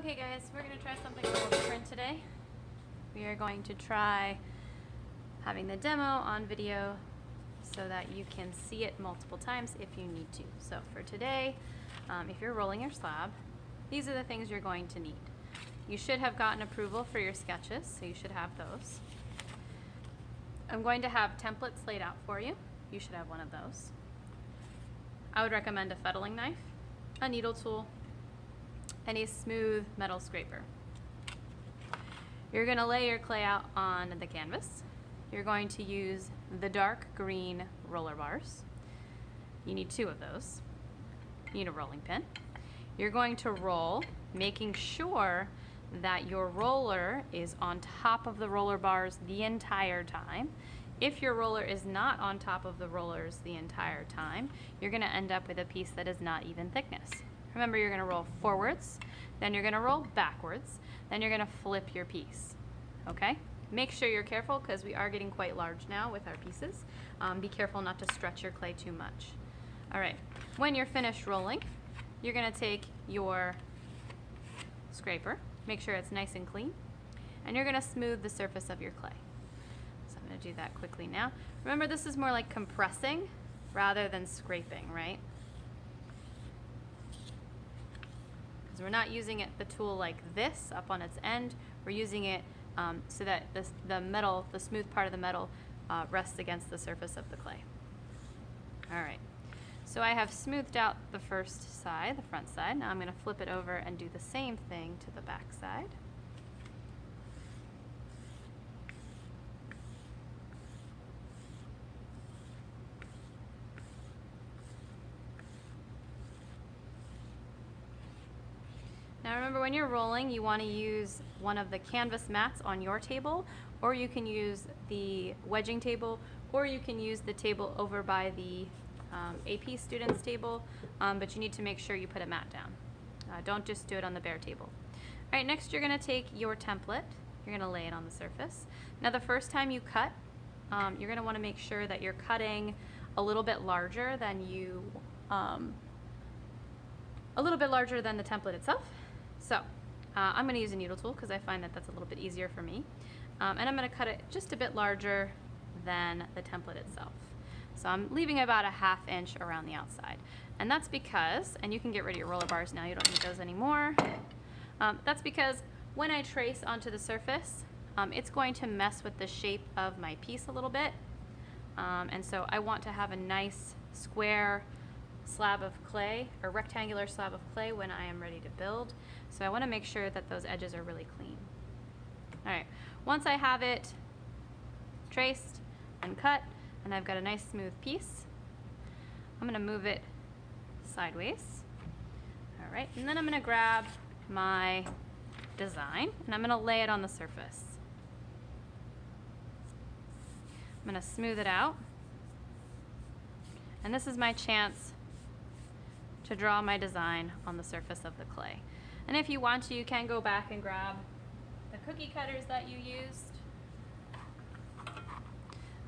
Okay guys, we're going to try something a little different today. We are going to try having the demo on video so that you can see it multiple times if you need to. So for today, if you're rolling your slab, these are the things you're going to need. You should have gotten approval for your sketches, so you should have those. I'm going to have templates laid out for you. You should have one of those. I would recommend a fettling knife, a needle tool, and a smooth metal scraper. You're going to lay your clay out on the canvas. You're going to use the dark green roller bars. You need 2 of those. You need a rolling pin. You're going to roll, making sure that your roller is on top of the roller bars the entire time. If your roller is not on top of the rollers the entire time, you're going to end up with a piece that is not even thickness. Remember, you're going to roll forwards, then you're going to roll backwards, then you're going to flip your piece. Okay? Make sure you're careful because we are getting quite large now with our pieces. Be careful not to stretch your clay too much. All right, when you're finished rolling, you're going to take your scraper, make sure it's nice and clean, and you're going to smooth the surface of your clay. So I'm going to do that quickly now. Remember, this is more like compressing rather than scraping, right? Because we're not using the tool like this up on its end. We're using it so that the smooth part of the metal rests against the surface of the clay. All right. So I have smoothed out the first side, the front side. Now I'm going to flip it over and do the same thing to the back side. Now remember, when you're rolling, you want to use one of the canvas mats on your table, or you can use the wedging table, or you can use the table over by the AP students table, but you need to make sure you put a mat down. Don't just do it on the bare table. All right, next you're going to take your template, you're going to lay it on the surface. Now the first time you cut, you're going to want to make sure that you're cutting a little bit larger than the template itself. So I'm going to use a needle tool because I find that that's a little bit easier for me. And I'm going to cut it just a bit larger than the template itself. So I'm leaving about a 1/2 inch around the outside. And that's because, and you can get rid of your roller bars now, you don't need those anymore. That's because when I trace onto the surface, it's going to mess with the shape of my piece a little bit. And so I want to have a nice square slab of clay, or rectangular slab of clay, when I am ready to build. So I want to make sure that those edges are really clean. All right, once I have it traced and cut, and I've got a nice smooth piece, I'm going to move it sideways. All right, and then I'm going to grab my design and I'm going to lay it on the surface. I'm going to smooth it out, and this is my chance to draw my design on the surface of the clay. And if you want to, you can go back and grab the cookie cutters that you used.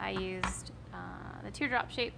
I used the teardrop shape